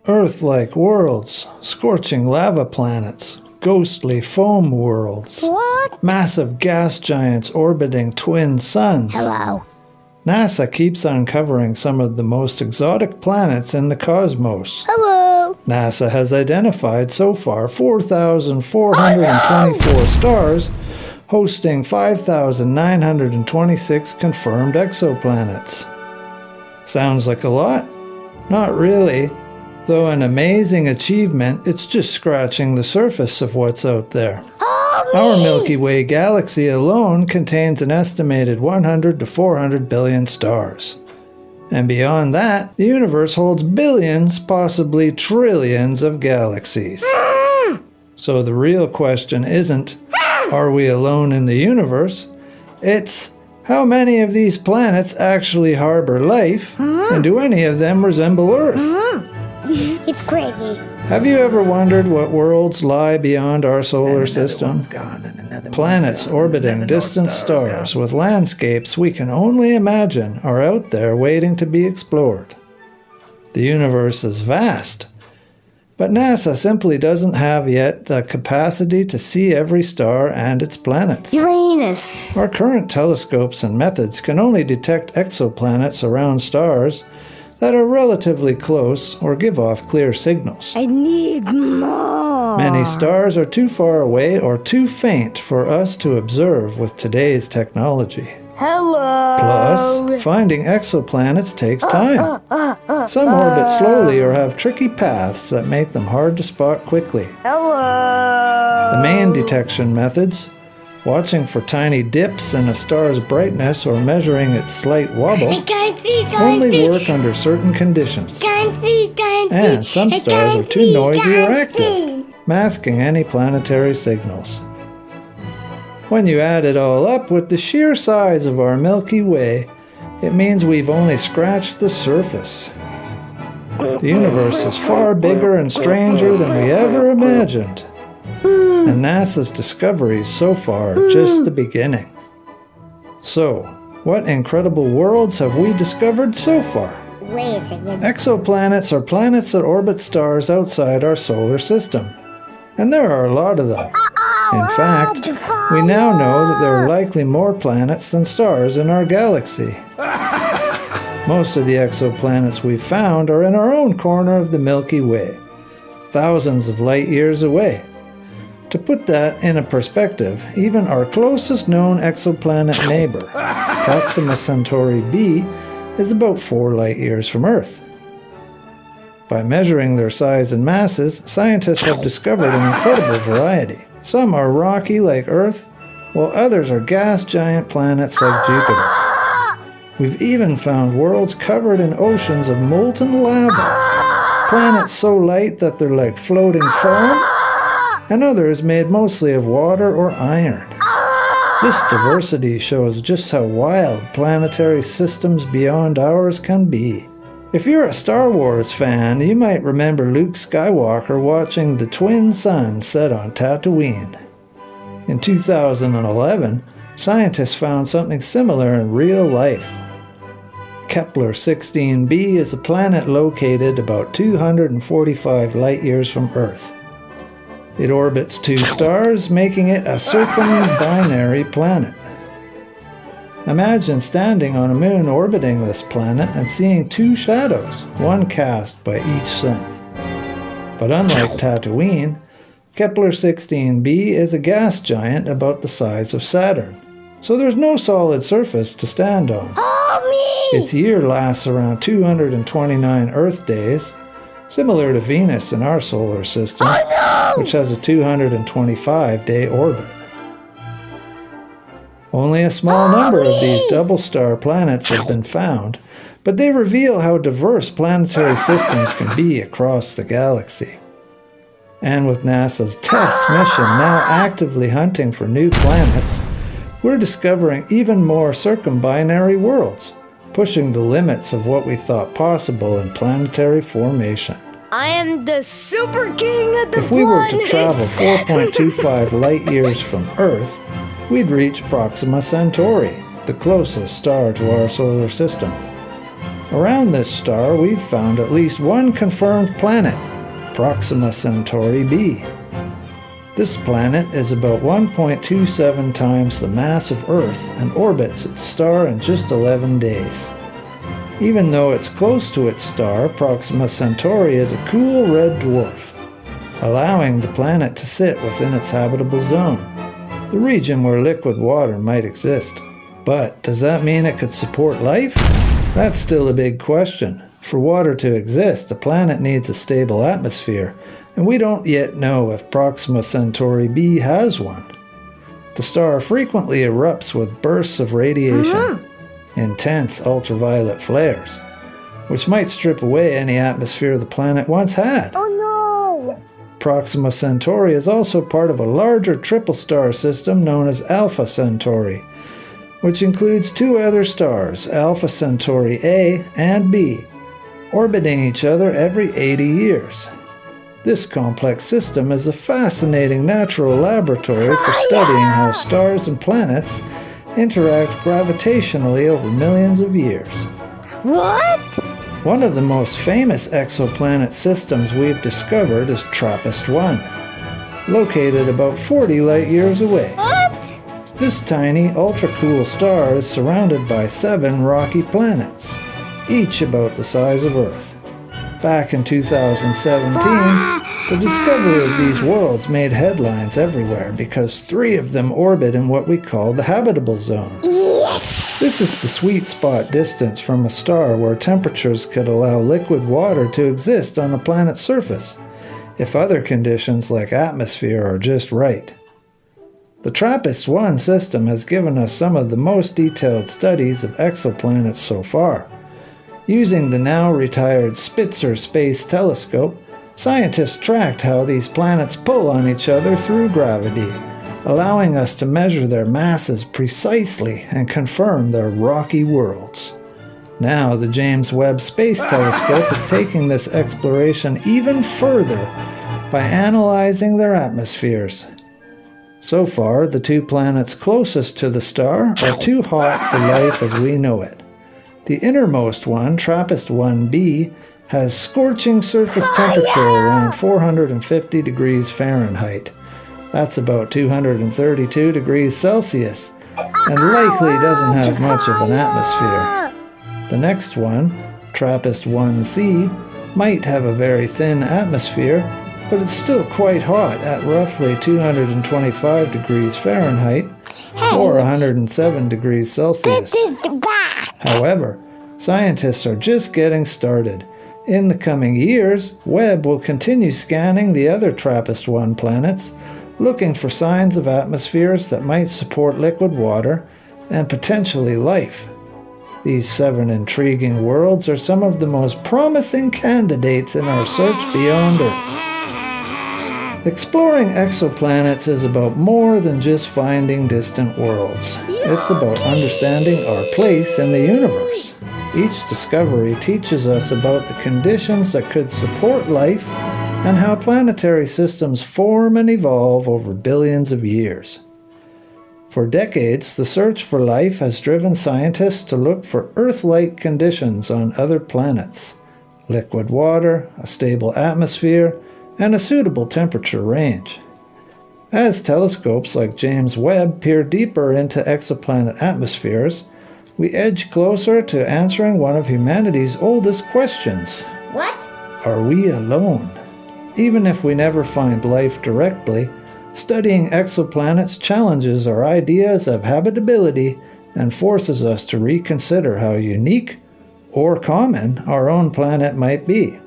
Earth-like worlds, scorching lava planets, ghostly foam worlds. What? Massive gas giants orbiting twin suns. Hello. NASA keeps uncovering some of the most exotic planets in the cosmos. Hello. NASA has identified so far 4,424 stars, hosting 5,926 confirmed exoplanets. Sounds like a lot? Not really. Though an amazing achievement, it's just scratching the surface of what's out there. Our Milky Way galaxy alone contains an estimated 100 to 400 billion stars. And beyond that, the universe holds billions, possibly trillions of galaxies. So the real question isn't, are we alone in the universe? It's, how many of these planets actually harbor life, and do any of them resemble Earth? It's crazy. Have you ever wondered what worlds lie beyond our solar system? Planets orbiting distant stars with landscapes we can only imagine are out there waiting to be explored. The universe is vast, but NASA simply doesn't have yet the capacity to see every star and its planets. Uranus. Our current telescopes and methods can only detect exoplanets around stars that are relatively close or give off clear signals. I need more. Many stars are too far away or too faint for us to observe with today's technology. Hello. Plus, finding exoplanets takes time. Some orbit slowly or have tricky paths that make them hard to spot quickly. Hello. The main detection methods, watching for tiny dips in a star's brightness or measuring its slight wobble, only work under certain conditions. And some stars are too noisy or active, masking any planetary signals. When you add it all up with the sheer size of our Milky Way, it means we've only scratched the surface. The universe is far bigger and stranger than we ever imagined. And NASA's discoveries so far are just the beginning. So, what incredible worlds have we discovered so far? Wait a second. Exoplanets are planets that orbit stars outside our solar system. And there are a lot of them. In fact, we now know that there are likely more planets than stars in our galaxy. Most of the exoplanets we've found are in our own corner of the Milky Way, thousands of light years away. To put that in a perspective, even our closest known exoplanet neighbor, Proxima Centauri B, is about 4 light years from Earth. By measuring their size and masses, scientists have discovered an incredible variety. Some are rocky like Earth, while others are gas giant planets like Jupiter. We've even found worlds covered in oceans of molten lava, planets so light that they're like floating foam, and others made mostly of water or iron. This diversity shows just how wild planetary systems beyond ours can be. If you're a Star Wars fan, you might remember Luke Skywalker watching the twin suns set on Tatooine. In 2011, scientists found something similar in real life. Kepler 16b is a planet located about 245 light-years from Earth. It orbits 2 stars, making it a circumbinary planet. Imagine standing on a moon orbiting this planet and seeing 2 shadows, one cast by each sun. But unlike Tatooine, Kepler 16b is a gas giant about the size of Saturn, so there's no solid surface to stand on. Its year lasts around 229 Earth days, similar to Venus in our solar system, which has a 225-day orbit. Only a small number of these double-star planets have been found, but they reveal how diverse planetary systems can be across the galaxy. And with NASA's TESS mission now actively hunting for new planets, we're discovering even more circumbinary worlds, pushing the limits of what we thought possible in planetary formation. I am the super king of the If we were to travel 4.25 light-years from Earth, we'd reach Proxima Centauri, the closest star to our solar system. Around this star, we've found at least one confirmed planet, Proxima Centauri B. This planet is about 1.27 times the mass of Earth and orbits its star in just 11 days. Even though it's close to its star, Proxima Centauri is a cool red dwarf, allowing the planet to sit within its habitable zone, the region where liquid water might exist. But does that mean it could support life? That's still a big question. For water to exist, a planet needs a stable atmosphere, and we don't yet know if Proxima Centauri B has one. The star frequently erupts with bursts of radiation, intense ultraviolet flares, which might strip away any atmosphere the planet once had. Oh no! Proxima Centauri is also part of a larger triple star system known as Alpha Centauri, which includes two other stars, Alpha Centauri A and B, orbiting each other every 80 years. This complex system is a fascinating natural laboratory for studying how stars and planets interact gravitationally over millions of years. What? One of the most famous exoplanet systems we've discovered is TRAPPIST-1, located about 40 light-years away. What? This tiny, ultra-cool star is surrounded by 7 rocky planets, each about the size of Earth. Back in 2017, the discovery of these worlds made headlines everywhere because 3 of them orbit in what we call the habitable zone. This is the sweet spot distance from a star where temperatures could allow liquid water to exist on a planet's surface, if other conditions like atmosphere are just right. The TRAPPIST-1 system has given us some of the most detailed studies of exoplanets so far. Using the now retired Spitzer Space Telescope, scientists tracked how these planets pull on each other through gravity, allowing us to measure their masses precisely and confirm their rocky worlds. Now the James Webb Space Telescope is taking this exploration even further by analyzing their atmospheres. So far, the 2 planets closest to the star are too hot for life as we know it. The innermost one, TRAPPIST-1b, has scorching surface temperature around 450 degrees Fahrenheit. That's about 232 degrees Celsius, and likely doesn't have much of an atmosphere. The next one, TRAPPIST-1c, might have a very thin atmosphere, but it's still quite hot at roughly 225 degrees Fahrenheit, or 107 degrees Celsius. However, scientists are just getting started. In the coming years, Webb will continue scanning the other TRAPPIST-1 planets, looking for signs of atmospheres that might support liquid water and potentially life. These 7 intriguing worlds are some of the most promising candidates in our search beyond Earth. Exploring exoplanets is about more than just finding distant worlds. It's about understanding our place in the universe. Each discovery teaches us about the conditions that could support life and how planetary systems form and evolve over billions of years. For decades, the search for life has driven scientists to look for Earth-like conditions on other planets: liquid water, a stable atmosphere, and a suitable temperature range. As telescopes like James Webb peer deeper into exoplanet atmospheres, we edge closer to answering one of humanity's oldest questions. What? Are we alone? Even if we never find life directly, studying exoplanets challenges our ideas of habitability and forces us to reconsider how unique or common our own planet might be.